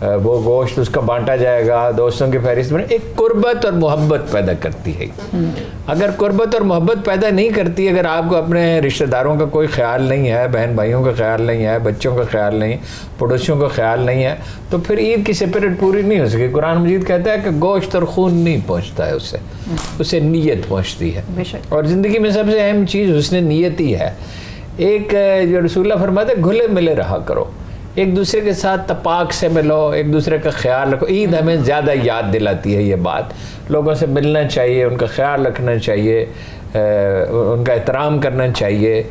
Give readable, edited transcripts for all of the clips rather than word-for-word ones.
وہ گوشت اس کا بانٹا جائے گا, دوستوں کی فہرست میں. ایک قربت اور محبت پیدا کرتی ہے. اگر قربت اور محبت پیدا نہیں کرتی, اگر آپ کو اپنے رشتہ داروں کا کوئی خیال نہیں ہے, بہن بھائیوں کا خیال نہیں ہے, بچوں کا خیال نہیں, پڑوسیوں کا خیال نہیں ہے, تو پھر عید کی سپرٹ پوری نہیں ہو سکتی. قرآن مجید کہتا ہے کہ گوشت اور خون نہیں پہنچتا ہے اسے نیت پہنچتی ہے. اور زندگی میں سب سے اہم چیز حسن نیت ہی ہے. ایک جو رسول اللہ فرماتے ہیں گھلے ملے رہا کرو, ایک دوسرے کے ساتھ تپاک سے ملو, ایک دوسرے کا خیال رکھو. عید ہمیں زیادہ یاد دلاتی ہے یہ بات. لوگوں سے ملنا چاہیے, ان کا خیال رکھنا چاہیے, ان کا احترام کرنا چاہیے.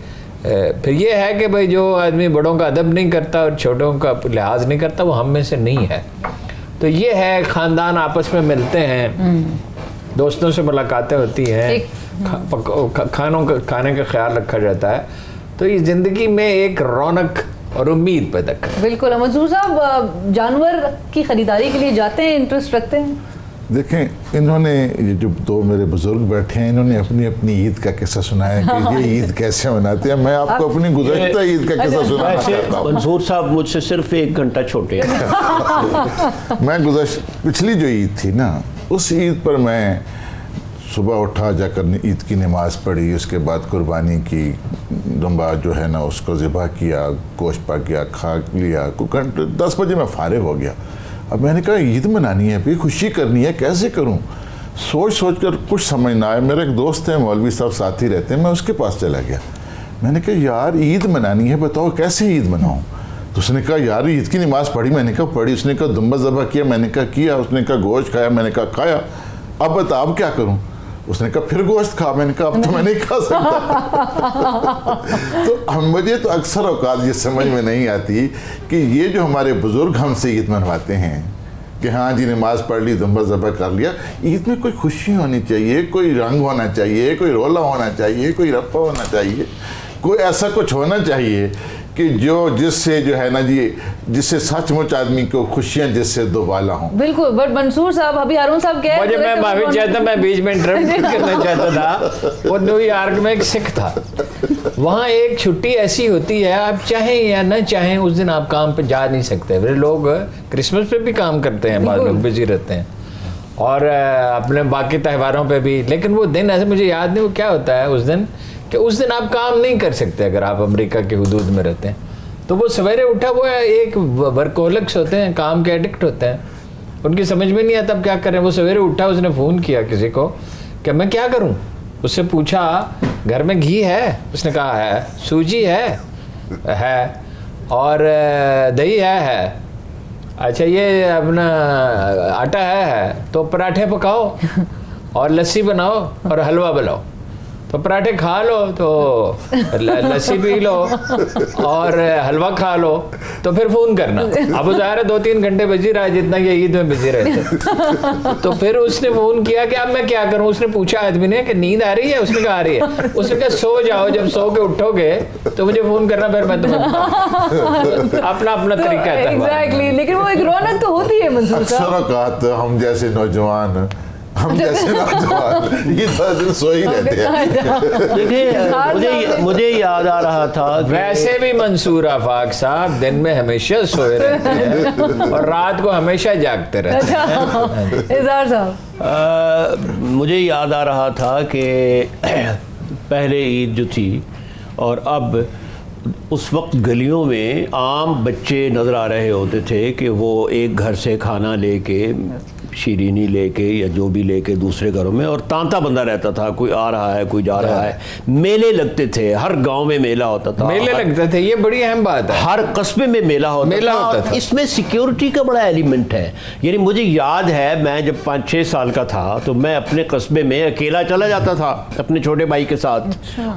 پھر یہ ہے کہ بھائی جو آدمی بڑوں کا ادب نہیں کرتا اور چھوٹوں کا لحاظ نہیں کرتا وہ ہم میں سے نہیں ہے. تو یہ ہے, خاندان آپس میں ملتے ہیں, دوستوں سے ملاقاتیں ہوتی ہیں, کھانے کا خیال رکھا جاتا ہے. تو یہ زندگی میں ایک رونق اور امید پیدا کرتا ہے. بالکل. منصور صاحب, جانور کی خریداری کے لیے جاتے ہیں, انٹرسٹ رکھتے ہیں؟ دیکھیں, انہوں نے یہ جو دو میرے بزرگ بیٹھے ہیں, انہوں نے اپنی اپنی عید کا قصہ سنایا کہ یہ عید کیسے مناتے ہیں. میں آپ کو اپنی گزشتہ عید کا قصہ سنانا چاہتا ہوں. منصور صاحب مجھ سے صرف 1 گھنٹہ چھوٹے ہیں. میں پچھلی جو عید تھی نا, اس عید پر میں صبح اٹھا, جا کر عید کی نماز پڑھی, اس کے بعد قربانی کی, دمبا جو ہے نا اس کو ذبح کیا, گوشت پکیا, کھا لیا. 10 بجے میں فارغ ہو گیا. اب میں نے کہا عید منانی ہے, بھی خوشی کرنی ہے, کیسے کروں؟ سوچ کر کچھ سمجھ نہ آئے. میرا ایک دوست ہے, مولوی صاحب ساتھی رہتے ہیں, میں اس کے پاس چلا گیا. میں نے کہا یار عید منانی ہے, بتاؤ کیسے عید مناؤں؟ تو اس نے کہا یار عید کی نماز پڑھی. میں نے کہا پڑھی. اس نے کہا دمبا ذبح کیا. میں نے کہا کیا. اس نے کہا گوشت کھایا. میں نے کہا کھایا. اب بتا اب کیا کروں؟ اس نے کہا پھر گوشت کھا. میں نے کہا اب تو میں نہیں کھا سکتا. تو مجھے تو اکثر اوقات یہ سمجھ میں نہیں آتی کہ یہ جو ہمارے بزرگ ہم سے عید منواتے ہیں کہ ہاں جی نماز پڑھ لی, دمبا ذبح کر لیا. عید میں کوئی خوشی ہونی چاہیے, کوئی رنگ ہونا چاہیے, کوئی رولا ہونا چاہیے, کوئی رپا ہونا چاہیے, کوئی ایسا کچھ ہونا چاہیے کہ جس سے جو ہے نا جی, جس سے سچ مچ آدمی کو خوشیاں جس سے دوبالا ہوں. بالکل. بٹ منصور صاحب, ابھی ہارون صاحب کہہ رہے ہیں, میں معافی چاہتا, میں بیچ میں انٹرپٹ کرنا چاہتا تھا. وہ نیو یارک میں ایک سکھ تھا, وہاں ایک چھٹی ایسی ہوتی ہے, آپ چاہیں یا نہ چاہیں اس دن آپ کام پہ جا نہیں سکتے. لوگ کرسمس پہ بھی کام کرتے ہیں, بعض لوگ بزی رہتے ہیں, اور اپنے باقی تہواروں پہ بھی. لیکن وہ دن ایسے مجھے یاد نہیں وہ کیا ہوتا ہے اس دن, کہ اس دن آپ کام نہیں کر سکتے اگر آپ امریکہ کے حدود میں رہتے ہیں. تو وہ سویرے اٹھا, وہ ایک ورکولکس ہوتے ہیں, کام کے ایڈکٹ ہوتے ہیں, ان کی سمجھ میں نہیں آتا اب کیا کریں. وہ سویرے اٹھا, اس نے فون کیا کسی کو کہ میں کیا کروں. اس سے پوچھا گھر میں گھی ہے؟ اس نے کہا ہے. سوجی ہے, اور دہی ہے. اچھا یہ اپنا آٹا ہے, تو پراٹھے پکاؤ اور لسی بناؤ اور حلوہ بناؤ. تو پراٹھے کھا لو, تو لسی پی لو اور حلوہ کھا لو, تو پھر فون کرنا. اب ظاہر ہے 2-3 گھنٹے بزی رہا جتنا یہ عید میں بزی رہتے. تو پھر اس نے فون کیا کہ اب میں کیا کروں. اس نے پوچھا آدمی نے کہ نیند آ رہی ہے؟ اس نے کہا آ رہی ہے. اس نے کہا سو جاؤ, جب سو کے اٹھو گے تو مجھے فون کرنا, پھر میں تمہیں. اپنا اپنا طریقہ ہے. ایگزیکٹلی. لیکن وہ ایک رونق تو ہوتی ہے منصور صاحب. اکثر اوقات ہم جیسے نوجوان دن سو ہی رہتے ہیں. دیکھیں مجھے یاد آ رہا تھا, ویسے بھی منصور آفاق صاحب دن میں ہمیشہ سوئے رہتے ہیں اور رات کو ہمیشہ جاگتے رہتے ہیں. اظہار صاحب, مجھے یاد آ رہا تھا کہ پہلے عید جو تھی اور اب, اس وقت گلیوں میں عام بچے نظر آ رہے ہوتے تھے کہ وہ ایک گھر سے کھانا لے کے, شیرینی لے کے یا جو بھی لے کے دوسرے گھروں میں, اور تانتا بندہ رہتا تھا, کوئی آ رہا ہے کوئی جا رہا ہے. میلے لگتے تھے, ہر گاؤں میں میلہ ہوتا تھا, میلے لگتے تھے. یہ بڑی اہم بات ہے. ہر قصبے میں میلہ ہوتا تھا. اس میں سیکیورٹی کا بڑا ایلیمنٹ ہے. یعنی مجھے یاد ہے میں جب 5-6 سال کا تھا تو میں اپنے قصبے میں اکیلا چلا جاتا تھا اپنے چھوٹے بھائی کے ساتھ,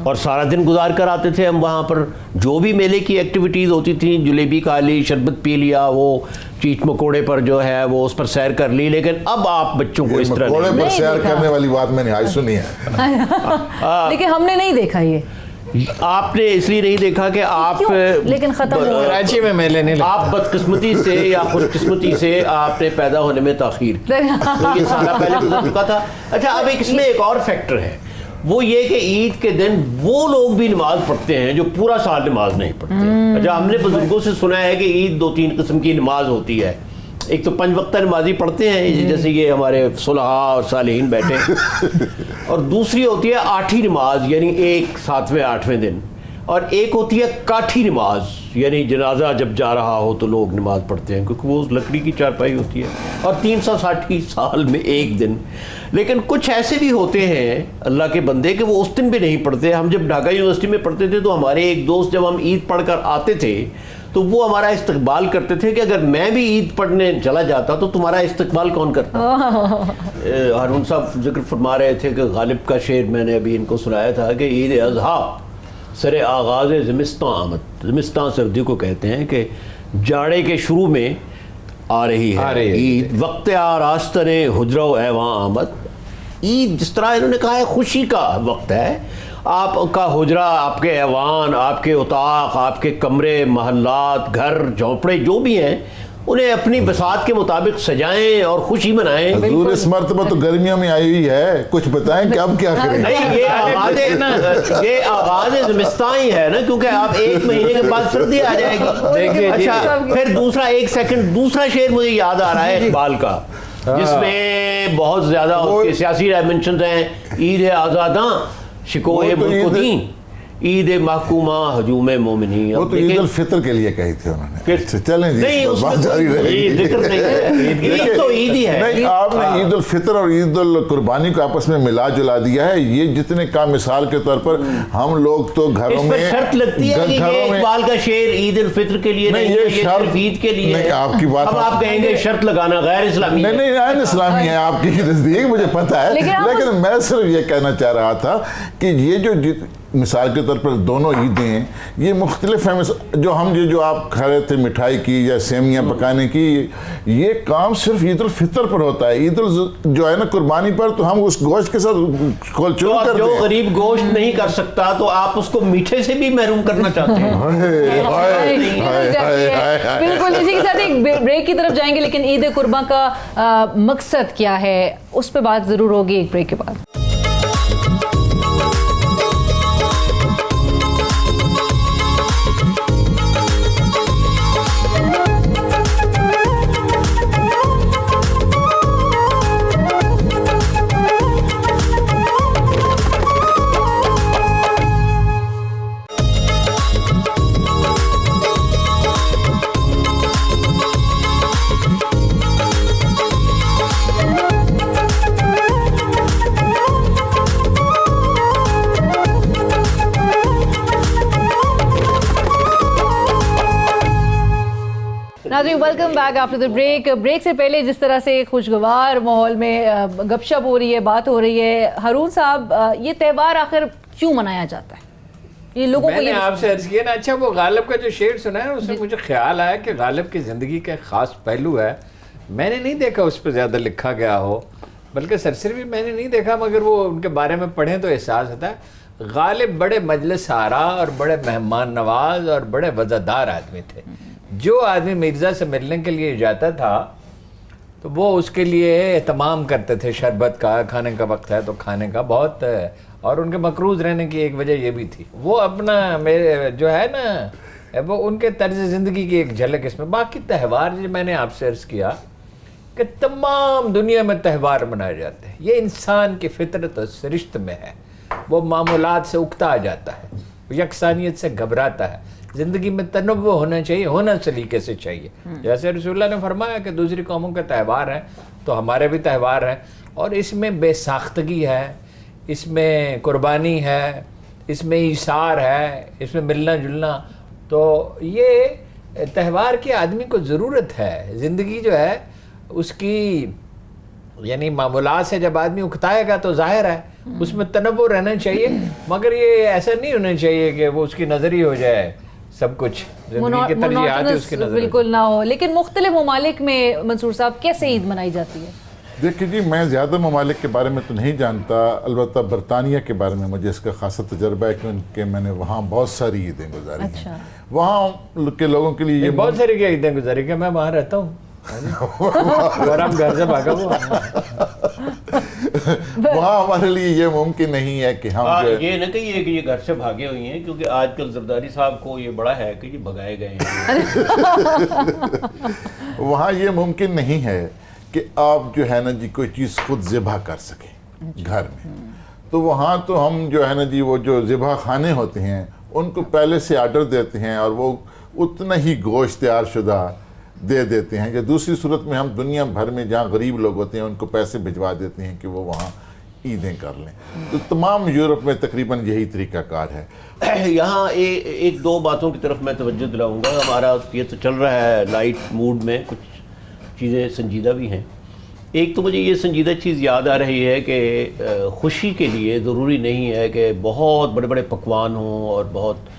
اور سارا دن گزار کر آتے تھے ہم وہاں پر. جو بھی میلے کی ایکٹیویٹیز ہوتی تھیں, جلیبی کھا لی, شربت پی لیا, وہ چیچ مکوڑے پر جو ہے وہ اس پر سیر کر لی. لیکن اب آپ بچوں کو اس طرح مکوڑے پر سیر کرنے والی بات میں نے آج سنی ہے, لیکن ہم نے نہیں دیکھا. یہ آپ نے اس لیے نہیں دیکھا کہ آپ, لیکن ختم ہو گیا. کراچی میں میلے نہیں لگتے. آپ بدقسمتی سے یا خوش قسمتی سے آپ نے پیدا ہونے میں تاخیر کی, تو یہ سارا پہلے گزر چکا تھا. اچھا, اب اس میں ایک اور فیکٹر ہے, وہ یہ کہ عید کے دن وہ لوگ بھی نماز پڑھتے ہیں جو پورا سال نماز نہیں پڑھتے. اچھا, ہم نے بزرگوں سے سنا ہے کہ عید 2-3 قسم کی نماز ہوتی ہے. ایک تو 5 وقتہ نمازی پڑھتے ہیں جیسے یہ ہمارے صلحاء اور صالحین بیٹھے اور دوسری ہوتی ہے آٹھی نماز یعنی ایک 7ویں 8ویں دن, اور ایک ہوتی ہے کاٹھی نماز یعنی جنازہ جب جا رہا ہو تو لوگ نماز پڑھتے ہیں کیونکہ وہ لکڑی کی چارپائی ہوتی ہے, اور 360 سال میں ایک دن. لیکن کچھ ایسے بھی ہوتے ہیں اللہ کے بندے کہ وہ اس دن بھی نہیں پڑھتے. ہم جب ڈھاکہ یونیورسٹی میں پڑھتے تھے تو ہمارے ایک دوست جب ہم عید پڑھ کر آتے تھے تو وہ ہمارا استقبال کرتے تھے کہ اگر میں بھی عید پڑھنے چلا جاتا تو تمہارا استقبال کون کرتا. ہارون صاحب ذکر فرما رہے تھے کہ غالب کا شعر میں نے ابھی ان کو سنایا تھا کہ عید اضحیٰ سر آغاز زمستان آمد. زمستان سردی کو کہتے ہیں کہ جاڑے کے شروع میں آ رہی ہے عید, وقت آراستن حجرہ و ایواں آمد. عید جس طرح انہوں نے کہا ہے خوشی کا وقت ہے, آپ کا حجرہ, آپ کے ایوان, آپ کے اتاق, آپ کے کمرے, محلات, گھر, جھونپڑے جو بھی ہیں انہیں اپنی بساط کے مطابق سجائیں اور خوشی منائیں. حضور اس مرتبہ تو گرمیوں میں آئی ہوئی ہے, کچھ بتائیں کہ اب کیا کریں. نہیں, یہ آغاز زمستان ہی ہے نا, کیونکہ آپ 1 مہینے کے بعد سردی آ جائے گی. اچھا پھر دوسرا 1 سیکنڈ دوسرا شعر مجھے یاد آ رہا ہے اقبال کا جس میں بہت زیادہ اس کے سیاسی ڈائمنشنز ہیں. عید آزاداں شکوہ ملک و دین, عید محکومہ ہجوم مومنین. وہ تو عید الفطر کے لیے کہی تھی انہوں نے. چلیں جی, نہیں اس بات جاری رہے گی. ذکر نہیں ہے, عید تو عید ہی ہے. نہیں, آپ نے عید الفطر اور عید القربانی کو آپس میں ملا جلا دیا ہے. یہ جتنے کا مثال کے طور پر ہم لوگ تو گھروں میں شرط لگتی ہے کہ یہ اقبال کا شعر عید الفطر کے لیے نہیں, یہ صرف عید کے لیے ہے. آپ کی بات, اب آپ کہیں گے شرط لگانا غیر اسلامی. نہیں, غیر اسلامی ہے آپ کی نزدیک, مجھے پتہ ہے, لیکن میں صرف یہ کہنا چاہ رہا تھا کہ یہ جو مثال کے طور پر دونوں عیدیں ہیں یہ مختلف ہیں. جو ہم جو آپ کھا رہے تھے مٹھائی کی یا سیویاں پکانے کی, یہ کام صرف عید الفطر پر ہوتا ہے. عید جو ہے نا قربانی پر تو ہم اس گوشت کے ساتھ کھول چول کرتے ہیں. جو غریب گوشت نہیں کر سکتا تو آپ اس کو میٹھے سے بھی محروم کرنا چاہتے ہیں. بالکل. اسی کے ساتھ ایک بریک کی طرف جائیں گے, لیکن عید قرباں کا مقصد کیا ہے اس پہ بات ضرور ہوگی ایک بریک کے بعد. ناظرین welcome back after the break. Break سے پہلے جس طرح سے خوشگوار ماحول میں گپ شپ ہو رہی ہے, بات ہو رہی ہے, ہارون صاحب یہ تہوار آخر کیوں منایا جاتا ہے؟ یہ لوگوں کو, میں نے آپ سے عرض کیا نا. اچھا وہ غالب کا جو شعر سنا ہے اس سے مجھے خیال آیا کہ غالب کی زندگی کا ایک خاص پہلو ہے, میں نے نہیں دیکھا اس پہ زیادہ لکھا گیا ہو, بلکہ سرسری بھی میں نے نہیں دیکھا, مگر وہ ان کے بارے میں پڑھیں تو احساس ہوتا ہے. غالب بڑے مجلس آرا اور بڑے مہمان نواز اور بڑے وزادار آدمی تھے. جو آدمی مرزا سے ملنے کے لیے جاتا تھا تو وہ اس کے لیے اہتمام کرتے تھے, شربت کا, کھانے کا وقت ہے تو کھانے کا بہت. اور ان کے مقروض رہنے کی ایک وجہ یہ بھی تھی, وہ اپنا میرے جو ہے نا وہ ان کے طرز زندگی کی ایک جھلک اس میں. باقی تہوار جو میں نے آپ سے عرض کیا کہ تمام دنیا میں تہوار منائے جاتے ہیں, یہ انسان کی فطرت اور سرشت میں ہے. وہ معمولات سے اکتا آ جاتا ہے, یکسانیت سے گھبراتا ہے. زندگی میں تنوع ہونا چاہیے, ہونا سلیقے سے چاہیے. جیسے رسول اللہ نے فرمایا کہ دوسری قوموں کے تہوار ہیں تو ہمارے بھی تہوار ہیں, اور اس میں بے ساختگی ہے, اس میں قربانی ہے, اس میں ایثار ہے, اس میں ملنا جلنا. تو یہ تہوار کی آدمی کو ضرورت ہے. زندگی جو ہے اس کی یعنی معمولات سے جب آدمی اکتائے گا تو ظاہر ہے اس میں تنوع رہنا چاہیے, مگر یہ ایسا نہیں ہونا چاہیے کہ وہ اس کی نظر ہی ہو جائے سب کچھ, زندگی کی ترجیحات اس کی نظر بالکل نہ ہو. لیکن مختلف ممالک میں منصور صاحب کیسے عید منائی جاتی ہے؟ دیکھیے جی, میں زیادہ ممالک کے بارے میں تو نہیں جانتا, البتہ برطانیہ کے بارے میں مجھے اس کا خاصا تجربہ ہے کیونکہ میں نے وہاں بہت ساری عیدیں گزاری ہیں. وہاں کے لوگوں کے لیے بہت ساری کیا عیدیں گزاری کہ میں وہاں رہتا ہوں اور ہم گھر سے بھاگا ہوا. وہاں ہمارے لیے یہ ممکن نہیں ہے کہ ہم جو یہ نہ کہیے کہ یہ گھر سے بھاگے ہوئی ہیں، کیونکہ آج کل زرداری صاحب کو یہ بڑا ہے کہ یہ بھگائے گئے ہیں۔ وہاں یہ ممکن نہیں ہے کہ آپ جو ہے نا جی کوئی چیز خود ذبح کر سکیں گھر میں، تو وہاں تو ہم جو ہے نا جی وہ جو ذبح خانے ہوتے ہیں ان کو پہلے سے آرڈر دیتے ہیں اور وہ اتنا ہی گوشت تیار شدہ دے دیتے ہیں، یا دوسری صورت میں ہم دنیا بھر میں جہاں غریب لوگ ہوتے ہیں ان کو پیسے بھجوا دیتے ہیں کہ وہ وہاں عیدیں کر لیں۔ تو تمام یورپ میں تقریباً یہی طریقہ کار ہے۔ یہاں ایک دو باتوں کی طرف میں توجہ دلاؤں گا۔ ہمارا یہ تو چل رہا ہے لائٹ موڈ میں، کچھ چیزیں سنجیدہ بھی ہیں۔ ایک تو مجھے یہ سنجیدہ چیز یاد آ رہی ہے کہ خوشی کے لیے ضروری نہیں ہے کہ بہت بڑے بڑے پکوان ہوں، اور بہت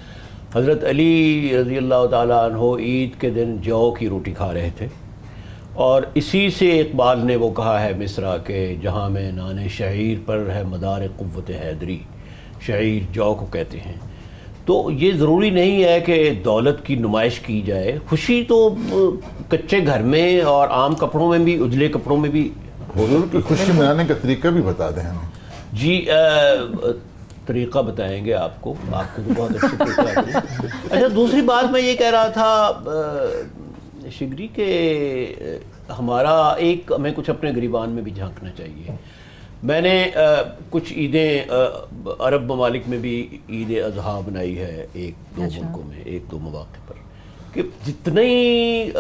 حضرت علی رضی اللہ تعالیٰ عنہ عید کے دن جو کی روٹی کھا رہے تھے، اور اسی سے اقبال نے وہ کہا ہے مصرع کہ جہاں میں نان شعیر پر ہے مدار قوت حیدری، شعیر جو کو کہتے ہیں۔ تو یہ ضروری نہیں ہے کہ دولت کی نمائش کی جائے، خوشی تو کچے گھر میں اور عام کپڑوں میں بھی، اجلے کپڑوں میں بھی۔ حضور کی خوشی منانے کا طریقہ بھی بتا دیں ہمیں۔ جی طریقہ بتائیں گے آپ کو تو بہت اچھی طریقہ ہے۔ اچھا، دوسری بات میں یہ کہہ رہا تھا شگری کہ ہمیں کچھ اپنے گریبان میں بھی جھانکنا چاہیے۔ میں نے کچھ عیدیں عرب ممالک میں بھی عید اضحیٰ بنائی ہے، ایک دو ملکوں میں، ایک دو مواقع پر، کہ جتنی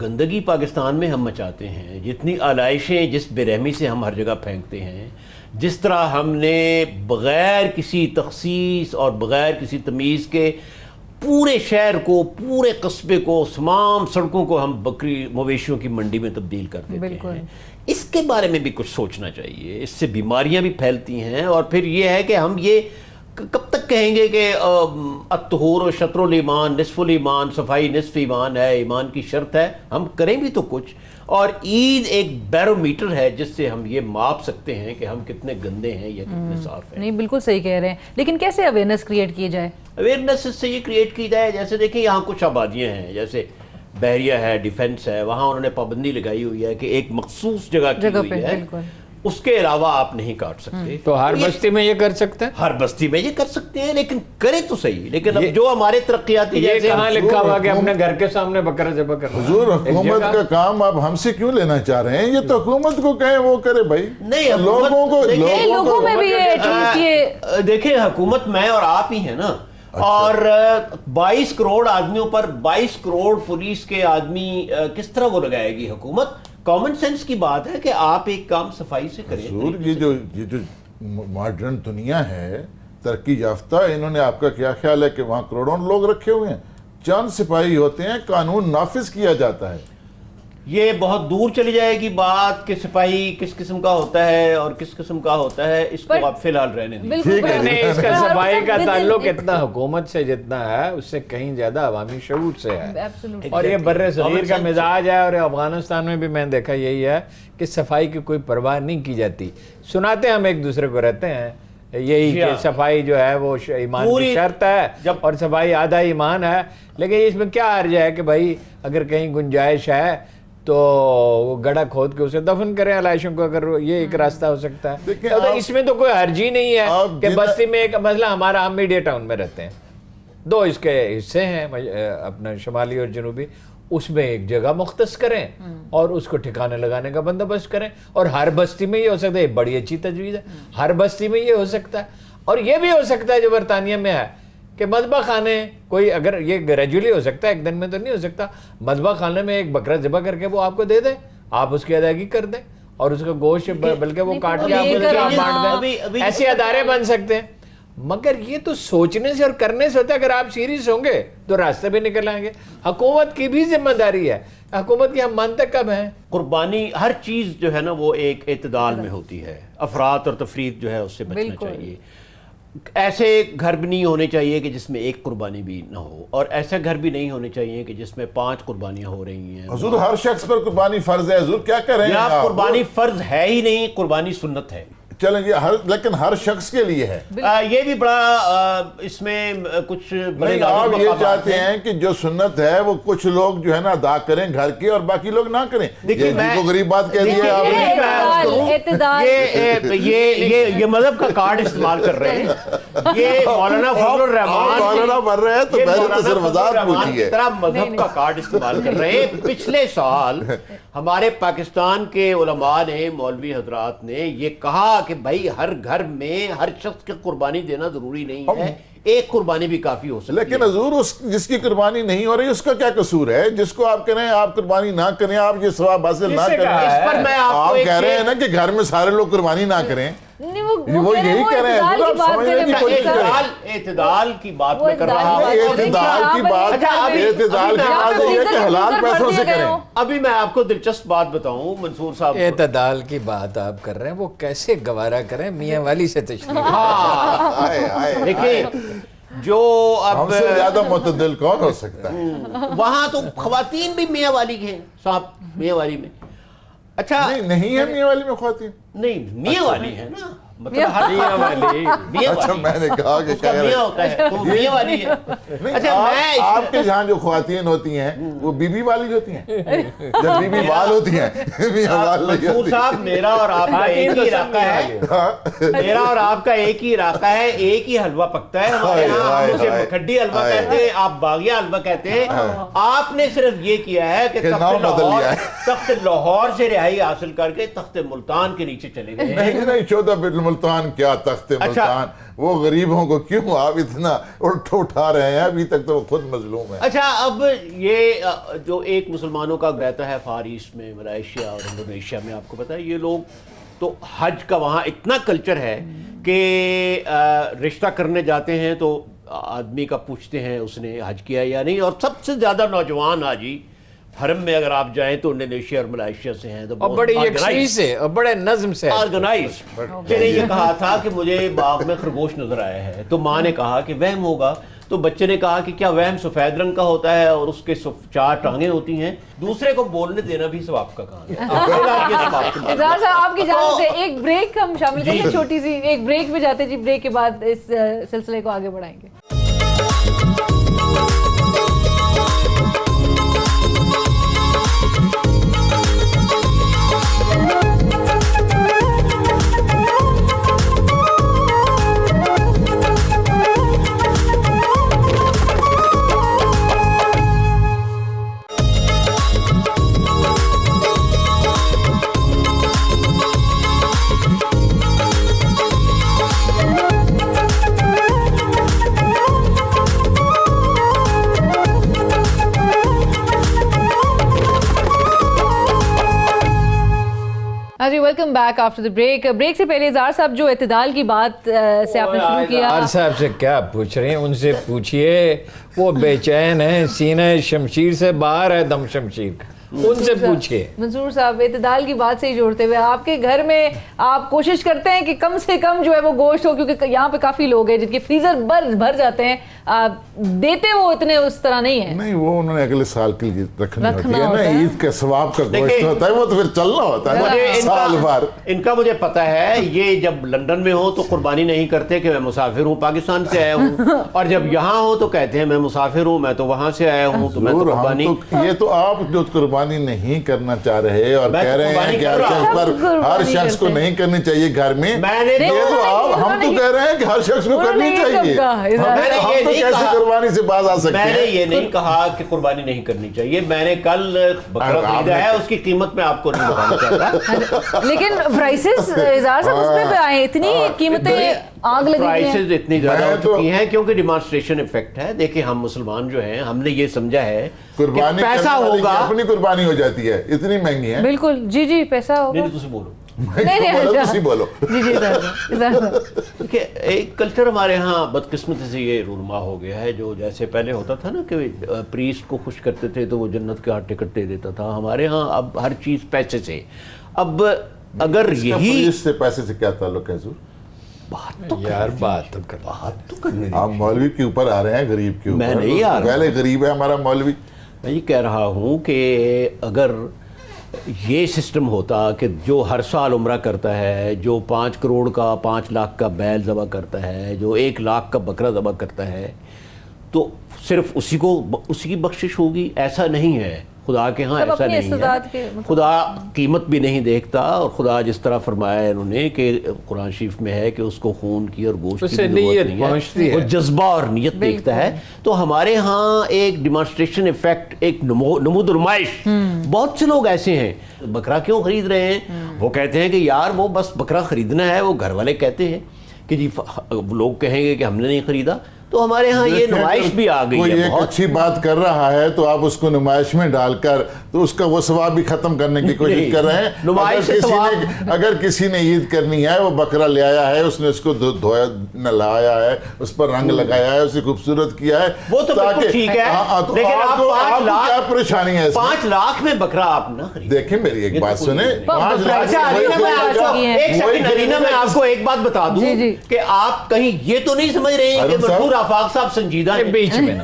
گندگی پاکستان میں ہم مچاتے ہیں، جتنی آلائشیں جس بے رحمی سے ہم ہر جگہ پھینکتے ہیں، جس طرح ہم نے بغیر کسی تخصیص اور بغیر کسی تمیز کے پورے شہر کو، پورے قصبے کو، تمام سڑکوں کو ہم بکری مویشیوں کی منڈی میں تبدیل کر دیتے ہیں، اس کے بارے میں بھی کچھ سوچنا چاہیے۔ اس سے بیماریاں بھی پھیلتی ہیں، اور پھر یہ ہے کہ ہم یہ کب تک کہیں گے کہ الطہور و شطر الایمان نصف الایمان، صفائی نصف ایمان ہے، ایمان کی شرط ہے، ہم کریں بھی تو کچھ۔ اور عید ایک بیرو میٹر ہے جس سے ہم یہ ماپ سکتے ہیں کہ ہم کتنے گندے ہیں یا کتنے صاف ہیں۔ نہیں، بالکل صحیح کہہ رہے ہیں، لیکن کیسے اویئرنیس کریٹ کی جائے؟ اویئرنیس اس سے یہ کریٹ کی جائے، جیسے دیکھیں یہاں کچھ آبادیاں ہیں، جیسے بحریہ ہے، ڈیفنس ہے، وہاں انہوں نے پابندی لگائی ہوئی ہے کہ ایک مخصوص جگہ کی ہوئی ہے، اس کے علاوہ آپ نہیں کاٹ سکتے۔ تو ہر بستی میں یہ کر سکتے ہیں؟ ہر بستی میں یہ کر سکتے ہیں، لیکن کریں تو صحیح۔ لیکن اب جو ہمارے ترقیاتی، یہ کہاں لکھا ہوا کہ اپنے گھر کے سامنے بکرا ذبح کرنا؟ حضور حکومت کا کام آپ ہم سے کیوں لینا چاہ رہے ہیں؟ یہ تو حکومت کو کہیں وہ کرے بھائی، نہیں لوگوں میں بھی یہ دیکھیں، حکومت میں اور آپ ہی ہیں نا، اور 22 کروڑ آدمیوں پر 22 کروڑ پولیس کے آدمی کس طرح وہ لگائے گی حکومت؟ کامن سینس کی بات ہے کہ آپ ایک کام صفائی سے کریں۔ حضور یہ جو ماڈرن دنیا ہے، ترقی یافتہ، انہوں نے آپ کا کیا خیال ہے کہ وہاں کروڑوں لوگ رکھے ہوئے ہیں، چند سپاہی ہوتے ہیں، قانون نافذ کیا جاتا ہے۔ یہ بہت دور چلی جائے گی بات کہ سپاہی کس قسم کا ہوتا ہے اور کس قسم کا ہوتا ہے، اس کو آپ فی الحال رہنے دیں۔ نہیں، اس کا صفائی کا تعلق اتنا حکومت سے جتنا ہے اس سے کہیں زیادہ عوامی شعور سے ہے، اور یہ بر صغیر کا مزاج ہے، اور افغانستان میں بھی میں نے دیکھا یہی ہے کہ صفائی کی کوئی پرواہ نہیں کی جاتی۔ سناتے ہم ایک دوسرے کو رہتے ہیں یہی کہ صفائی جو ہے وہ ایمان کی شرط ہے، اور صفائی آدھا ایمان ہے، لیکن اس میں کیا حرج ہے کہ بھائی اگر کہیں گنجائش ہے تو وہ گڑھا کھود کے اسے دفن کریں علائشوں کو، اگر یہ ایک راستہ ہو سکتا ہے تو اس میں تو کوئی حرج ہی نہیں ہے کہ بستی میں ایک مثلا ہمارا ہم میڈیا ٹاؤن میں رہتے ہیں، دو اس کے حصے ہیں اپنا شمالی اور جنوبی، اس میں ایک جگہ مختص کریں اور اس کو ٹھکانے لگانے کا بندوبست کریں، اور ہر بستی میں یہ ہو سکتا ہے، یہ بڑی اچھی تجویز ہے، ہر بستی میں یہ ہو سکتا ہے۔ اور یہ بھی ہو سکتا ہے جو برطانیہ میں ہے کہ مذبح خانے، کوئی اگر یہ گریجولی ہو سکتا ہے، ایک دن میں تو نہیں ہو سکتا، مذبح خانے میں ایک بکرا ذبح کر کے وہ آپ کو دے دیں، آپ اس کی ادائیگی کر دیں، اور اس کا گوشت بلکہ وہ کاٹ کے آپ بانٹ دیں، ایسے ادارے بن سکتے ہیں۔ مگر یہ تو سوچنے سے اور کرنے سے ہوتا ہے، اگر آپ سیریس ہوں گے تو راستے بھی نکل آئیں گے۔ حکومت کی بھی ذمہ داری ہے، حکومت کی ہم مانتے کب ہیں؟ قربانی، ہر چیز جو ہے نا وہ ایک اعتدال میں ہوتی ہے، افراط اور تفریط جو ہے اس سے بچنا چاہیے۔ ایسے گھر بھی نہیں ہونے چاہیے کہ جس میں ایک قربانی بھی نہ ہو، اور ایسے گھر بھی نہیں ہونے چاہیے کہ جس میں 5 قربانیاں ہو رہی ہیں۔ حضور ہر شخص پر قربانی فرض ہے، حضور کیا کر رہے ہیں آپ؟ قربانی فرض ہے ہی نہیں، قربانی سنت ہے۔ چلیں یہ لیکن ہر شخص کے لیے ہے. یہ بھی بڑا اس میں کچھ بڑے نہیں آپ یہ چاہتے ہیں کہ جو سنت ہے وہ کچھ لوگ جو ہے نا ادا کریں گھر کے اور باقی لوگ نہ کریں. یہ کو غریب بات کہہ دی ہے آپ نے. یہ مذہب کا کارڈ استعمال کر رہے ہیں. یہ مولانا فضل الرحمان مولانا بن رہے ہیں تو پہلے تو صرف وضاحت پوچھی ہے. مذہب کا کارڈ استعمال کر رہے ہیں. پچھلے سال ہمارے پاکستان کے علماء نے, مولوی حضرات نے یہ کہا کہ بھائی ہر گھر میں ہر شخص کی قربانی دینا ضروری نہیں ہے, ایک قربانی بھی کافی ہو سکتی ہے. لیکن حضور جس کی قربانی نہیں ہو رہی اس کا کیا قصور ہے؟ جس کو آپ کہہ رہے ہیں آپ قربانی نہ کریں, آپ یہ ثواب حاصل نہ کریں, اس پر میں آپ کہہ رہے ہیں نا کہ گھر میں سارے لوگ قربانی نہ کریں. وہ یہی کہہ رہے ہیں. اعتدال کی بات میں کر رہا ہوں. اعتدال کی بات یہ ہے کہ حلال پیسوں سے کریں. ابھی میں آپ کو دلچسپ بات بتاؤں منصور صاحب. اعتدال کی بات آپ کر رہے ہیں, وہ کیسے گوارا کریں میاں والی سے تشریح. دیکھیں جو ہم سے زیادہ معتدل کون ہو سکتا ہے؟ وہاں تو خواتین بھی میاں والی ہیں صاحب, میاں والی میں. اچھا نہیں ہے میاں والی میں خواتین؟ نہیں میاں والی ہے نا, مطلب میاں والی. اچھا میں نے کہا کہ کیا میاں ہوتا ہے تو میاں والی ہے. اچھا میں آپ کے جہاں جو خواتین ہوتی ہیں وہ بی بی والی ہوتی ہیں, جب بی بی وال ہوتی ہیں میاں وال نہیں منصور ہوتی. صاحب میرا اور آپ کا ایک ہی علاقہ ہے, میرا اور آپ کا ایک ہی علاقہ ہے, ایک ہی حلوہ پکتا ہے ہمارے یہاں. ہم اسے کھڈی حلوہ کہتے ہیں, آپ باغیہ حلوہ کہتے ہیں. آپ نے صرف یہ کیا ہے کہ تخت لاہور سے رہائی حاصل کر کے تخت ملتان کے نیچے چلے گئے. نہیں 14 ملتان کیا تخت ملتان, وہ غریبوں کو کیوں آپ اتنا اٹھا رہے ہیں؟ ابھی تک تو وہ خود مظلوم ہے. اچھا اب یہ جو ایک مسلمانوں کا رہتا ہے فار ایسٹ میں, ملائیشیا اور انڈونیشیا میں, آپ کو پتا ہے یہ لوگ تو حج کا وہاں اتنا کلچر ہے کہ رشتہ کرنے جاتے ہیں تو آدمی کا پوچھتے ہیں اس نے حج کیا یا نہیں. اور سب سے زیادہ نوجوان حاجی حرم میں اگر آپ جائیں تو انڈونیشیا اور ملائیشیا سے ہیں, اور بڑی یکسوئی سے اور بڑے نظم سے آرگنائزڈ. میں نے یہ کہا تھا کہ مجھے باغ میں خرگوش نظر آیا ہے, تو ماں نے کہا کہ وہم ہوگا, تو بچے نے کہا کہ کیا وہم سفید رنگ کا ہوتا ہے اور اس کے 4 ٹانگیں ہوتی ہیں؟ دوسرے کو بولنے دینا بھی ثواب کا کام ہے. اظہار صاحب آپ کی جانب سے ایک بریک ہم شامل کریں گے, چھوٹی سی ایک بریک میں جاتے جی. بریک کے بعد اس سلسلے کو آگے بڑھائیں گے. جی welcome back after the break. Break سے پہلے اظہار صاحب جو اعتدال کی بات سے آپ نے شروع کیا, اظہار صاحب سے کیا پوچھ رہے ہیں, ان سے پوچھئے, وہ بے چین ہیں, سینہ شمشیر سے باہر ہے دم شمشیر کا, ان سے پوچھئے. منصور صاحب اعتدال کی بات سے ہی جوڑتے ہوئے, آپ کے گھر میں آپ کوشش کرتے ہیں کہ کم سے کم جو ہے وہ گوشت ہو, کیونکہ یہاں پہ کافی لوگ ہیں جن کے فریزر بھر جاتے ہیں, دیتے وہ اتنے اس طرح نہیں ہیں. نہیں وہ انہوں نے اگلے سال کے لیے رکھنی ہوتی ہے نا, عید کے ثواب کا گوشت ہوتا ہے, وہ تو پھر چلنا ہوتا ہے سال بھر. ان کا مجھے پتا ہے, یہ جب لندن میں ہو تو قربانی نہیں کرتے کہ میں مسافر ہوں, پاکستان سے آیا ہوں, اور جب یہاں ہو تو کہتے ہیں میں مسافر ہوں, میں تو وہاں سے آیا ہوں, تو میں تو قربانی. یہ تو آپ جو قربانی نہیں کرنا چاہ رہے اور کہہ رہے ہیں کہ ہر شخص کو نہیں کرنی چاہیے گھر میں, ہم تو کہہ رہے ہیں کہ ہر شخص کو کرنی چاہیے. ہم تو کیسے قربانی سے باز آ سکتے ہیں؟ میں نے یہ نہیں کہا کہ قربانی نہیں کرنی چاہیے, میں نے کل بکرا خریدا ہے, اس کی قیمت میں آپ کو نہیں بتانا چاہتا. لیکن پرائسز اظہار صاحب اس پہ آئے, اتنی قیمتیں آگ لگی ہیں, پرائسز اتنی زیادہ ہو چکی ہیں کیونکہ ڈیمانسٹریشن افیکٹ ہے. دیکھیں ہم مسلمان جو ہیں, ہم نے یہ سمجھا ہے قربانی پیسہ ہوگا, اپنی قربانی ہو جاتی ہے, اتنی مہنگی ہے. بالکل جی جی پیسہ ہوگا. نہیں تسی بولو, بولو جی جی. کہ ایک کلچر ہمارے ہاں بدقسمتی سے یہ رونما ہو گیا ہے, جو جیسے پہلے ہوتا تھا نا کہ پریسٹ کو خوش کرتے تھے تو وہ جنت کے ہاں ٹکٹ دے دیتا تھا. ہمارے ہاں اب ہر چیز پیسے سے. اب اگر یہی پولیس سے پیسے سے کیا تعلق ہے حضور؟ بات تو کرنے آپ مولوی کے اوپر آ رہے ہیں, غریب کے اوپر. میں نہیں آ رہا, پہلے غریب ہے ہمارا مولوی. میں یہ کہہ رہا ہوں کہ اگر یہ سسٹم ہوتا کہ جو ہر سال عمرہ کرتا ہے، جو 5 کروڑ کا 5 لاکھ کا بیل ذبح کرتا ہے، جو 1 لاکھ کا بکرا ذبح کرتا ہے، تو صرف اسی کی بخشش ہوگی؟ ایسا نہیں ہے، خدا کے ہاں ایسا نہیں ہے. خدا قیمت بھی نہیں دیکھتا، اور خدا جس طرح فرمایا ہے انہوں نے کہ قرآن شریف میں ہے کہ اس کو خون کی اور گوشت کی ضرورت نہیں ہے، وہ جذبہ اور نیت دیکھتا ہے. تو ہمارے ہاں ایک ڈیمانسٹریشن ایفیکٹ، ایک نمود نمائش، بہت سے لوگ ایسے ہیں بکرا کیوں خرید رہے ہیں، وہ کہتے ہیں کہ یار وہ بس بکرا خریدنا ہے، وہ گھر والے کہتے ہیں کہ جی لوگ کہیں گے کہ ہم نے نہیں خریدا. تو ہمارے ہاں یہ نمائش بھی آ گئی ہے. کوئی ایک اچھی بات کر رہا ہے تو آپ اس کو نمائش میں ڈال کر تو اس کا وہ ثواب بھی ختم کرنے کی کوشش کر رہے ہیں. اگر کسی نے عید کرنی ہے، وہ بکرا لے آیا ہے، اس نے اس کو دھویا نہلایا ہے، اس پر رنگ لگایا ہے، اسے خوبصورت کیا ہے، وہ تو بالکل ٹھیک ہے، لیکن آپ کیا پریشانی ہے؟ 5 لاکھ میں بکرا آپ نہ خریدیں. دیکھیں میری ایک بات سنیں، 5 لاکھ ایک سیکنڈ علینا، میں آپ کو ایک بات بتا دوں کہ آپ کہیں یہ تو نہیں سمجھ رہے ہیں کہ منصور آفاق صاحب سنجیدہ ہیں؟ بیچ میں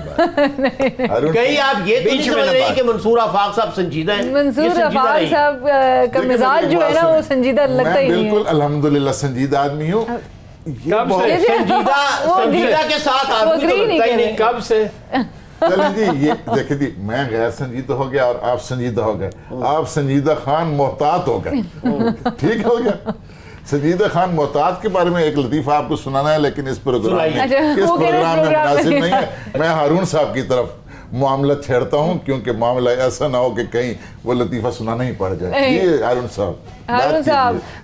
کہیں آپ یہ تو نہیں سمجھ رہے ہیں کہ منصور آفاق صاحب سنجیدہ ہیں؟ منصور آفاق صاحب کا مزاج جو ہے نا وہ سنجیدہ لگتا ہی نہیں ہے. میں بالکل الحمدللہ سنجیدہ آدمی ہوں. سنجیدہ کے ساتھ آدمی تو لگتا ہی نہیں. کب سے چلیں جی، یہ دیکھیں جی، میں غیر سنجیدہ ہو گیا اور آپ سنجیدہ ہو گئے. آپ سنجیدہ خان محتاط ہو گئے، ٹھیک ہو گیا. سنجیدہ خان محتاط کے بارے میں ایک لطیفہ آپ کو سنانا ہے، لیکن اس پروگرام میں مناسب نہیں ہے. میں ہارون صاحب کی طرف معاملہ چھیڑتا ہوں، کیونکہ معاملہ ایسا نہ ہو کہ کہیں وہ لطیفہ سنانا ہی پڑ جائے. یہ ہارون صاحب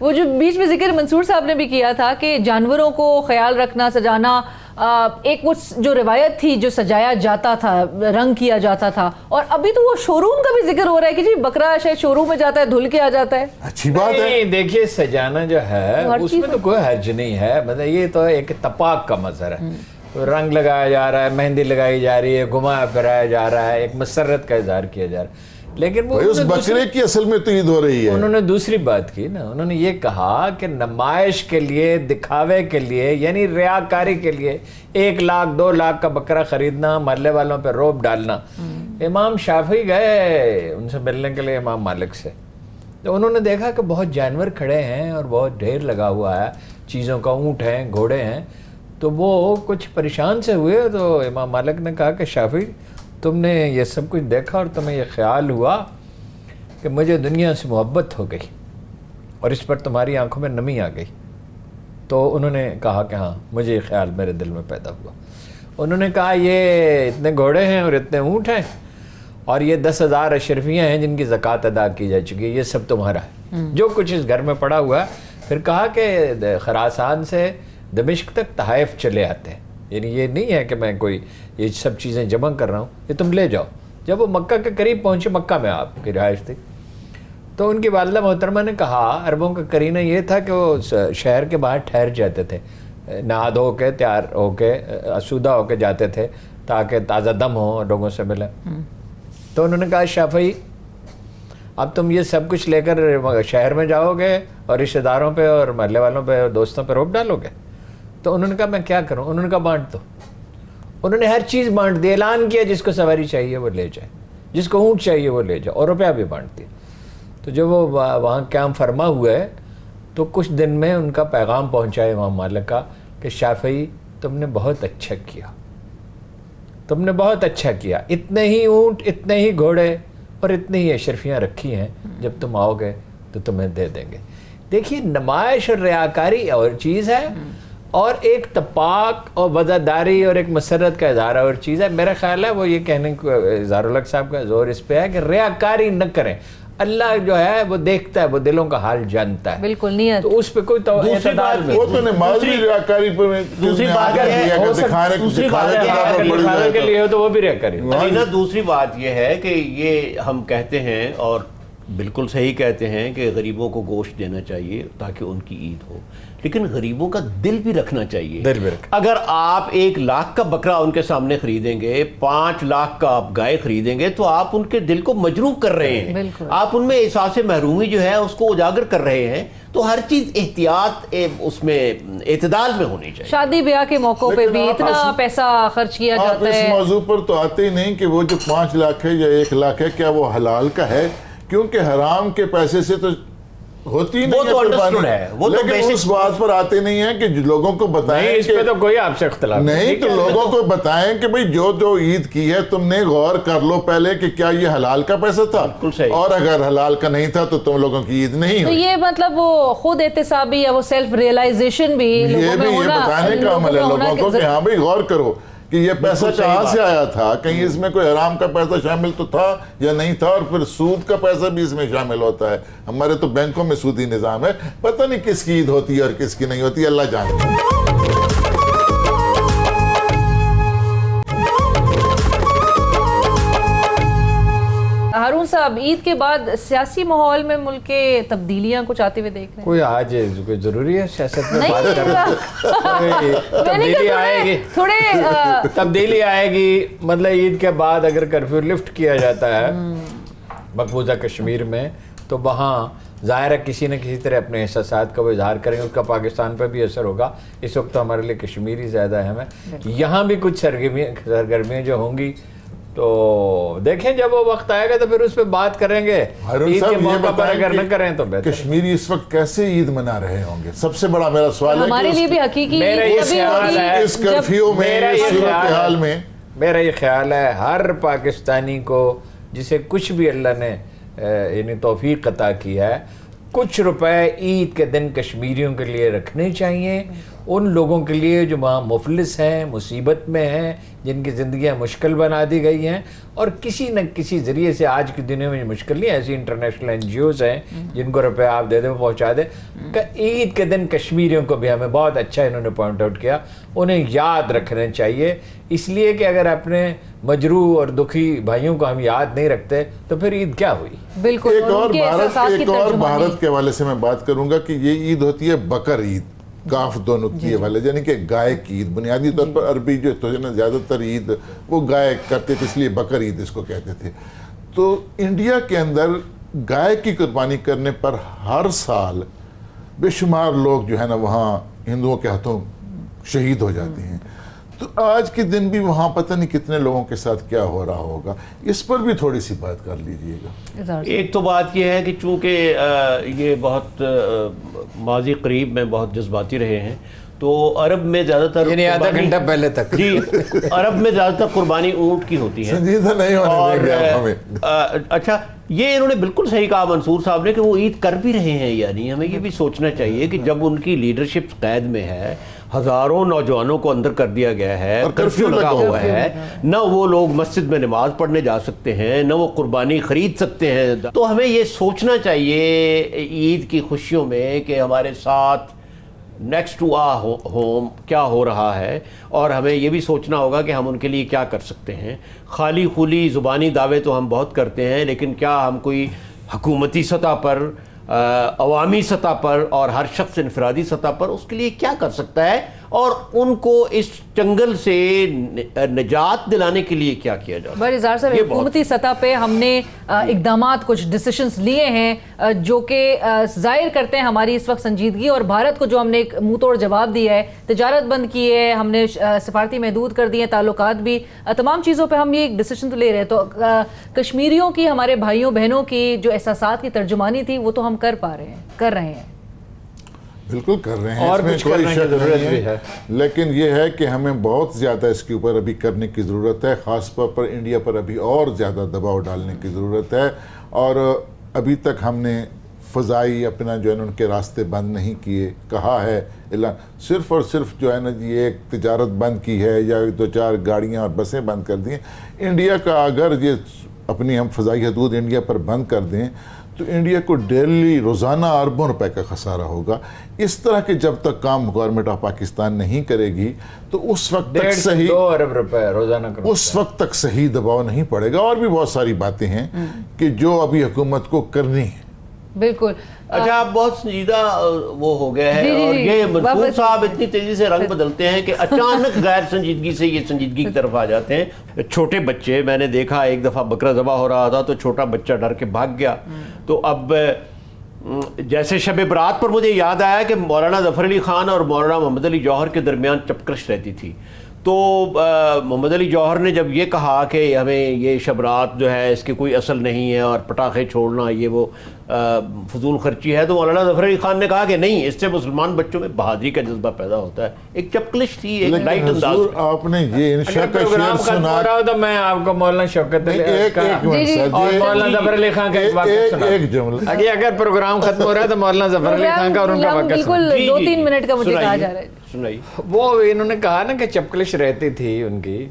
وہ جو بیچ میں ذکر منصور صاحب نے بھی کیا تھا کہ جانوروں کو خیال رکھنا، سجانا، ایک وہ جو روایت تھی جو سجایا جاتا تھا، رنگ کیا جاتا تھا، اور ابھی تو وہ شو روم کا بھی ذکر ہو رہا ہے کہ جی بکرا شاید شو روم میں جاتا ہے، دھل کے آ جاتا ہے. اچھی بات ہے. دیکھیے سجانا جو ہے اس میں تو کوئی حرج نہیں ہے، مطلب یہ تو ایک تپاک کا مظہر ہے. رنگ لگایا جا رہا ہے، مہندی لگائی جا رہی ہے، گھمایا پھرایا جا رہا ہے، ایک مسرت کا اظہار کیا جا رہا ہے. لیکن وہ اس بکرے کی اصل میں تو عید ہو رہی ہے. انہوں نے دوسری بات کی نا، انہوں نے یہ کہا کہ نمائش کے لیے، دکھاوے کے لیے، یعنی ریاکاری کے لیے 1 لاکھ 2 لاکھ کا بکرا خریدنا، محلے والوں پہ روب ڈالنا. امام شافعی گئے ان سے ملنے کے لیے امام مالک سے، تو انہوں نے دیکھا کہ بہت جانور کھڑے ہیں اور بہت ڈھیر لگا ہوا ہے چیزوں کا، اونٹ ہیں، گھوڑے ہیں. تو وہ کچھ پریشان سے ہوئے. تو امام مالک نے کہا کہ شافعی تم نے یہ سب کچھ دیکھا اور تمہیں یہ خیال ہوا کہ مجھے دنیا سے محبت ہو گئی اور اس پر تمہاری آنکھوں میں نمی آ گئی. تو انہوں نے کہا کہ ہاں مجھے یہ خیال میرے دل میں پیدا ہوا. انہوں نے کہا یہ اتنے گھوڑے ہیں اور اتنے اونٹ ہیں اور یہ 10,000 اشرفیاں ہیں جن کی زکوٰۃ ادا کی جا چکی ہے، یہ سب تمہارا ہے، جو کچھ اس گھر میں پڑا ہوا ہے. پھر کہا کہ خراسان سے دمشق تک تحائف چلے آتے ہیں، یعنی یہ نہیں ہے کہ میں کوئی یہ سب چیزیں جمع کر رہا ہوں، یہ تم لے جاؤ. جب وہ مکہ کے قریب پہنچے، مکہ میں آپ کی رہائش تھی، تو ان کی والدہ محترمہ نے کہا عربوں کا قرینہ یہ تھا کہ وہ شہر کے باہر ٹھہر جاتے تھے، نہا دھو کے تیار ہو کے آسودہ ہو کے جاتے تھے تاکہ تازہ دم ہو، لوگوں سے ملے. تو انہوں نے کہا شافعی اب تم یہ سب کچھ لے کر شہر میں جاؤ گے اور رشتہ داروں پہ اور محلے والوں پہ اور دوستوں پہ روب ڈالو گے؟ تو انہوں نے کہا میں کیا کروں؟ انہوں نے کہا بانٹ دو. انہوں نے ہر چیز بانٹ دی، اعلان کیا جس کو سواری چاہیے وہ لے جائے، جس کو اونٹ چاہیے وہ لے جائے، اور روپیہ بھی بانٹ دیا. تو جب وہ وہاں قیام فرما ہوئے تو کچھ دن میں ان کا پیغام پہنچا امام مالک کا کہ شافعی تم نے بہت اچھا کیا، تم نے بہت اچھا کیا، اتنے ہی اونٹ، اتنے ہی گھوڑے اور اتنی ہی اشرفیاں رکھی ہیں، جب تم آؤ گے تو تمہیں دے دیں گے. دیکھیے نمائش اور ریاکاری اور چیز ہے، اور ایک تپاک اور وزاداری اور ایک مسرت کا اظہار اور چیز ہے. میرا خیال ہے وہ یہ کہنے کو اظہار الحق صاحب کا زور اس پہ ہے کہ ریاکاری نہ کریں. اللہ جو ہے وہ دیکھتا ہے، وہ دلوں کا حال جانتا ہے. بالکل نیت، تو اس پہ کوئی دوسری بات وہ تو نماز بھی ریاکاری پر دوسری بات دکھانے کے لیے ہو تو وہ بھی ریاکاری. دوسری بات یہ ہے کہ یہ ہم کہتے ہیں اور بالکل صحیح کہتے ہیں کہ غریبوں کو گوشت دینا چاہیے تاکہ ان کی عید ہو، لیکن غریبوں کا دل بھی رکھنا چاہیے. اگر آپ 1 لاکھ کا بکرا ان کے سامنے خریدیں گے، 5 لاکھ کا آپ گائے خریدیں گے، تو آپ ان کے دل کو مجروح کر رہے ہیں، آپ ان میں احساس محرومی جو ہے اس کو اجاگر کر رہے ہیں. تو ہر چیز احتیاط اس میں اعتدال میں ہونی چاہیے. شادی بیاہ کے موقعوں پہ بھی اتنا پیسہ خرچ کیا جاتا ہے. اس موضوع پر تو آتے ہی نہیں کہ وہ جو 5 لاکھ ہے یا 1 لاکھ ہے، کیا وہ حلال کا ہے کیونکہ حرام کے پیسے سے تو ہوتی نہیں وہ تو قربانی، understood ہے، وہ تو لیکن basic اس بات پر آتے نہیں ہیں کہ لوگوں کو بتائیں نہیں، اس پہ تو کوئی آپ سے اختلاف نہیں، تو لوگوں کو بتائیں کہ بھئی جو عید کی ہے تم نے غور کر لو پہلے کہ کیا یہ حلال کا پیسہ تھا، بالکل صحیح، اور اگر حلال کا نہیں تھا تو تم لوگوں کی عید نہیں تو ہوئی۔ یہ مطلب وہ خود احتسابی یا وہ سیلف ریئلائزیشن بھی یہ لوگوں میں بھی یہ ہونا، بتانے کا عمل ہے لوگوں کو کہ ہاں بھئی غور کرو کہ یہ پیسہ کہاں سے آیا تھا، کہیں اس میں کوئی حرام کا پیسہ شامل تو تھا یا نہیں تھا، اور پھر سود کا پیسہ بھی اس میں شامل ہوتا ہے۔ ہمارے تو بینکوں میں سودی نظام ہے، پتہ نہیں کس کی عید ہوتی ہے اور کس کی نہیں ہوتی، اللہ جانتا ہے۔ ہارون صاحب، عید کے بعد سیاسی ماحول میں ملک کے تبدیلیاں کچھ آتے ہوئے دیکھ رہے ہیں؟ کوئی آج کوئی ضروری ہے سیاست میں نہیں، بات کرنا؟ تبدیلی آئے گی، تھوڑے تبدیلی آئے گی، مطلب عید کے بعد اگر کرفیو لفٹ کیا جاتا ہے مقبوضہ کشمیر میں تو وہاں ظاہر ہے کسی نہ کسی طرح اپنے احساسات کا وہ اظہار کریں گے، اس کا پاکستان پہ بھی اثر ہوگا۔ اس وقت تو ہمارے لیے کشمیر ہی زیادہ اہم ہے، یہاں بھی کچھ سرگرمیاں جو ہوں گی تو دیکھیں جب وہ وقت آئے گا تو پھر اس پہ بات کریں گے۔ ہارون عید کے صاحب یہ موقع پر بتائیں اگر نہ کہ کریں تو بہتر۔ کشمیری اس وقت کیسے عید منا رہے ہوں گے؟ سب سے بڑا میرا سوال ہے ہمارے لیے بھی حقیقی میرا یہ تبھی خیال ہوگی ہے، اس کرفیو میں، میرا اس یہ صورتحال میں میرا یہ خیال ہے ہر پاکستانی کو جسے کچھ بھی اللہ نے یعنی توفیق عطا کی ہے، کچھ روپے عید کے دن کشمیریوں کے لیے رکھنے چاہیے، ان لوگوں کے لیے جو وہاں مفلس ہیں، مصیبت میں ہیں، جن کی زندگیاں مشکل بنا دی گئی ہیں، اور کسی نہ کسی ذریعے سے آج کی دنیا میں مشکل نہیں، ایسی انٹرنیشنل این جی اوز ہیں جن کو روپے آپ دے دیں وہ پہنچا دیں۔ کہ عید کے دن کشمیریوں کو بھی ہمیں بہت اچھا انہوں نے پوائنٹ آؤٹ کیا، انہیں یاد رکھنا چاہیے، اس لیے کہ اگر اپنے مجروح اور دکھی بھائیوں کو ہم یاد نہیں رکھتے تو پھر عید کیا ہوئی؟ بالکل۔ ایک اور بھارت کے حوالے سے میں بات کروں گا کہ یہ عید ہوتی ہے بقر عید، کاف دو نقطے والے، یعنی کہ گائے کی عید۔ بنیادی طور پر عربی جو تو زیادہ تر عید وہ گائے کرتے تھے، اس لیے بقر عید اس کو کہتے تھے۔ تو انڈیا کے اندر گائے کی قربانی کرنے پر ہر سال بے شمار لوگ جو ہے نا وہاں ہندوؤں کے ہاتھوں شہید ہو جاتے ہیں۔ تو آج کے دن بھی وہاں پتہ نہیں کتنے لوگوں کے ساتھ کیا ہو رہا ہوگا، اس پر بھی تھوڑی سی بات کر لیجئے گا۔ ایک تو بات یہ ہے کہ چونکہ یہ بہت ماضی قریب میں بہت جذباتی رہے ہیں، تو عرب میں زیادہ تر یعنی آدھا گھنٹہ پہلے تک جی عرب میں زیادہ تر قربانی اونٹ کی ہوتی ہے، سنجیدہ نہیں ہونے دیں گے آپ ہمیں۔ اچھا یہ انہوں نے بالکل صحیح کہا منصور صاحب نے کہ وہ عید کر بھی رہے ہیں، یعنی ہمیں یہ بھی سوچنا چاہیے کہ جب ان کی لیڈرشپ قید میں ہے، ہزاروں نوجوانوں کو اندر کر دیا گیا ہے، اور کرفیو لگا ہوا ہے، نہ وہ لوگ مسجد میں نماز پڑھنے جا سکتے ہیں، نہ وہ قربانی خرید سکتے ہیں، تو ہمیں یہ سوچنا چاہیے عید کی خوشیوں میں کہ ہمارے ساتھ نیکسٹ ٹو آ ہوم کیا ہو رہا ہے، اور ہمیں یہ بھی سوچنا ہوگا کہ ہم ان کے لیے کیا کر سکتے ہیں۔ خالی خولی زبانی دعوے تو ہم بہت کرتے ہیں، لیکن کیا ہم کوئی حکومتی سطح پر، عوامی سطح پر اور ہر شخص انفرادی سطح پر اس کے لیے کیا کر سکتا ہے، اور ان کو اس چنگل سے نجات دلانے کے لیے کیا کیا جائے؟ اظہار صاحب، حکومتی سطح پہ ہم نے اقدامات، کچھ ڈیسیشنز لیے ہیں جو کہ ظاہر کرتے ہیں ہماری اس وقت سنجیدگی، اور بھارت کو جو ہم نے ایک منہ توڑ جواب دیا ہے، تجارت بند کی ہے ہم نے، سفارتی محدود کر دیے، تعلقات بھی، تمام چیزوں پہ ہم یہ ایک ڈیسیشن تو لے رہے ہیں۔ تو کشمیریوں کی، ہمارے بھائیوں بہنوں کی جو احساسات کی ترجمانی تھی وہ تو ہم کر رہے ہیں، بالکل کر رہے ہیں، اور اس میں کچھ کوئی کرنے کی شک ضرورت نہیں بھی ہے، لیکن یہ ہے کہ ہمیں بہت زیادہ اس کے اوپر ابھی کرنے کی ضرورت ہے، خاص طور پر انڈیا پر ابھی اور زیادہ دباؤ ڈالنے کی ضرورت ہے۔ اور ابھی تک ہم نے فضائی اپنا جو ہے نا ان کے راستے بند نہیں کیے، کہا ہے صرف اور صرف جو ہے نا یہ ایک تجارت بند کی ہے یا 2-4 گاڑیاں اور بسیں بند کر دی ہیں۔ انڈیا کا اگر یہ اپنی ہم فضائی حدود انڈیا پر بند کر دیں تو انڈیا کو ڈیلی روزانہ اربوں روپے کا خسارہ ہوگا۔ اس طرح کے جب تک کام گورنمنٹ آف پاکستان نہیں کرے گی تو اس وقت تک 1.5 ارب روپے روزانہ اس وقت تک صحیح دباؤ نہیں پڑے گا۔ اور بھی بہت ساری باتیں ہیں کہ جو ابھی حکومت کو کرنی ہے۔ بالکل۔ اچھا آپ بہت سنجیدہ وہ ہو گیا ہے، اور یہ منصور صاحب اتنی تیزی سے رنگ بدلتے ہیں کہ اچانک غیر سنجیدگی سے یہ سنجیدگی کی طرف آ جاتے ہیں۔ چھوٹے بچے، میں نے دیکھا ایک دفعہ بکرا ذبح ہو رہا تھا تو چھوٹا بچہ ڈر کے بھاگ گیا، تو اب جیسے شب برات پر مجھے یاد آیا کہ مولانا ظفر علی خان اور مولانا محمد علی جوہر کے درمیان چپکرش رہتی تھی، تو محمد علی جوہر نے جب یہ کہا کہ ہمیں یہ شبرات جو ہے اس کی کوئی اصل نہیں ہے اور پٹاخے چھوڑنا یہ وہ فضول خرچی ہے، تو مولانا ظفر علی خان نے کہا کہ نہیں، اس سے مسلمان بچوں میں بہادری کا جذبہ پیدا ہوتا ہے. ایک چپکلش تھی، ایک لائٹ انداز. حضور آپ نے یہ انشاء کا پروگرام شعر ختم سنا. ہو رہا ہو تو میں آپ کو مولانا شوکت علی ایک منٹ سر، اور مولانا ظفر علی خان کا ایک واقعہ سنا. ایک جملہ. اگر پروگرام ختم ہو رہا ہے تو مولانا ظفر علی خان کا اور ان کا واقعہ سنا. بالکل 2-3 منٹ کا مجھے کہا جا رہا ہے. سنائیے. وہ انہوں نے کہا نا کہ چپکلش رہتی تھی ان کی.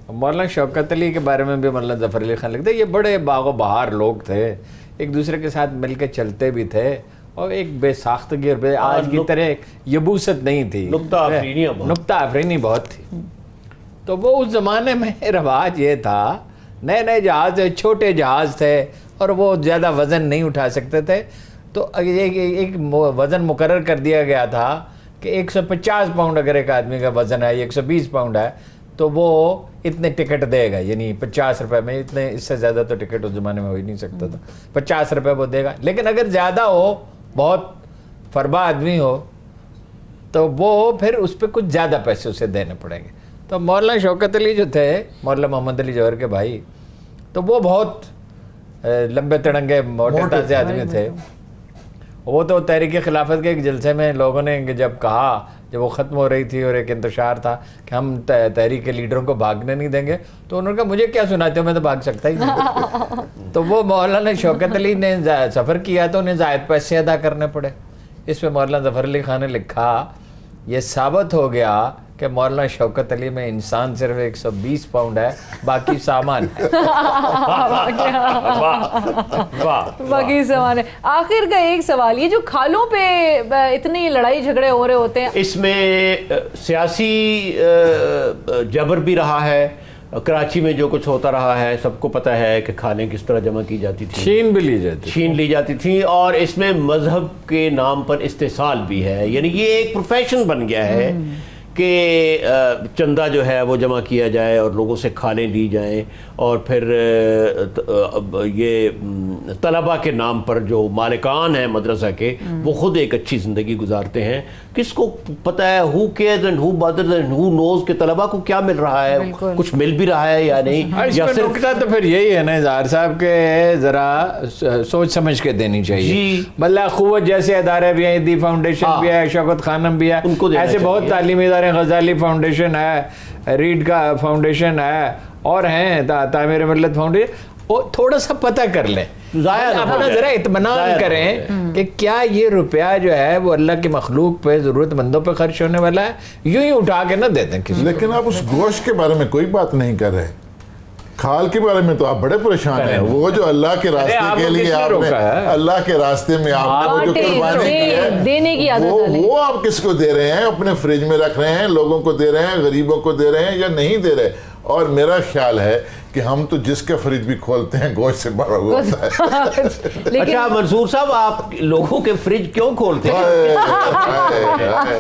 مولانا شوکت علی کے بارے میں بھی مولانا ظفر علی خان لکھتے ہیں، یہ بڑے باغ و بہار لوگ تھے، ایک دوسرے کے ساتھ مل کے چلتے بھی تھے، اور ایک بے ساختگی اور آج کی طرح یبوست نہیں تھی، نکتہ آفرینی بہت تھی. تو وہ اس زمانے میں رواج یہ تھا، نئے نئے جہاز تھے، چھوٹے جہاز تھے اور وہ زیادہ وزن نہیں اٹھا سکتے تھے، تو ایک وزن مقرر کر دیا گیا تھا کہ 150 پاؤنڈ اگر ایک آدمی کا وزن ہے، 120 پاؤنڈ ہے، تو وہ اتنے ٹکٹ دے گا، یعنی 50 روپے میں. اتنے اس سے زیادہ تو ٹکٹ اس زمانے میں ہو ہی نہیں سکتا تھا. 50 روپے وہ دے گا. لیکن اگر زیادہ ہو، بہت فربا آدمی ہو، تو وہ پھر اس پہ کچھ زیادہ پیسے اسے دینے پڑیں گے. تو مولانا شوکت علی جو تھے، مولانا محمد علی جوہر کے بھائی، تو وہ بہت لمبے تڑنگے موٹے تازے آدمی تھے. وہ تو تحریک خلافت کے ایک جلسے میں لوگوں نے جب کہا، جب وہ ختم ہو رہی تھی اور ایک انتشار تھا کہ ہم تحریک کے لیڈروں کو بھاگنے نہیں دیں گے، تو انہوں نے کہا مجھے کیا سناتے ہو، میں تو بھاگ سکتا ہی نہیں. تو وہ مولانا شوکت علی نے سفر کیا تو انہیں زائد پیسے ادا کرنے پڑے. اس پہ مولانا ظفر علی خان نے لکھا، یہ ثابت ہو گیا کہ مولانا شوکت علی میں انسان صرف 120 پاؤنڈ ہے، باقی سامان ہے. باقی سامان ہے. آخر کا ایک سوال، یہ جو کھالوں پہ اتنی لڑائی جھگڑے ہو رہے ہوتے ہیں، اس میں سیاسی جبر بھی رہا ہے. کراچی میں جو کچھ ہوتا رہا ہے سب کو پتہ ہے کہ کھالیں کس طرح جمع کی جاتی تھی، چھین لی جاتی تھی، اور اس میں مذہب کے نام پر استحصال بھی ہے. یعنی یہ ایک پروفیشن بن گیا ہے کہ چندہ جو ہے وہ جمع کیا جائے اور لوگوں سے کھالیں لی جائیں، اور پھر یہ طلبہ کے نام پر جو مالکان ہیں مدرسہ کے، وہ خود ایک اچھی زندگی گزارتے ہیں. کس کو پتہ ہے، who cares and who bothers and who knows کہ طلبہ کو کیا مل رہا ہے، کچھ مل بھی رہا ہے یا نہیں. یا نکتہ تو پھر یہی ہے نا اظہار صاحب کہ ذرا سوچ سمجھ کے دینی چاہیے. ملا قوت جیسے ادارے بھی ہیں، دی فاؤنڈیشن بھی ہے، شوکت خانم بھی ہے، ایسے بہت تعلیمی ادارے، غزالی فاؤنڈیشن ہے، ریڈ کا فاؤنڈیشن ہے، اور ہیں تعمیر ملت فاؤنڈیشن. وہ تھوڑا سا پتہ کر لیں، اپنا ذرا اطمینان کریں کہ کیا یہ روپیہ جو ہے وہ اللہ کی مخلوق پہ، ضرورت مندوں پہ خرچ ہونے والا ہے، یوں ہی اٹھا کے نہ دیتے کسی. لیکن آپ اس گوشت کے بارے میں کوئی بات نہیں کر رہے. کھال کے بارے میں تو آپ بڑے پریشان ہیں. وہ جو اللہ کے راستے کے لیے آپ نے، اللہ کے راستے میں آپ نے جو قربانی کی ہے، وہ آپ کس کو دے رہے ہیں؟ اپنے فریج میں رکھ رہے ہیں، لوگوں کو دے رہے ہیں، غریبوں کو دے رہے ہیں، یا نہیں دے رہے؟ اور میرا خیال ہے کہ ہم تو جس کا فریج بھی کھولتے ہیں گوشت سے بھرا ہوا ہوتا ہے. اچھا منصور صاحب، آپ لوگوں کے فریج کیوں کھولتے ہیں؟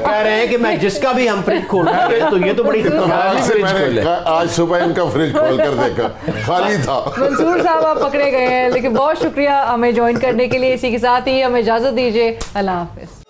کہہ رہے ہیں کہ میں جس کا بھی ہم فریج کھولتے ہیں، تو یہ تو بڑی آج صبح ان کا فریج کھول کر دیکھا، خالی تھا. منصور صاحب آپ پکڑے گئے ہیں، لیکن بہت شکریہ ہمیں جوائن کرنے کے لیے. اسی کے ساتھ ہی ہمیں اجازت دیجیے. اللہ حافظ.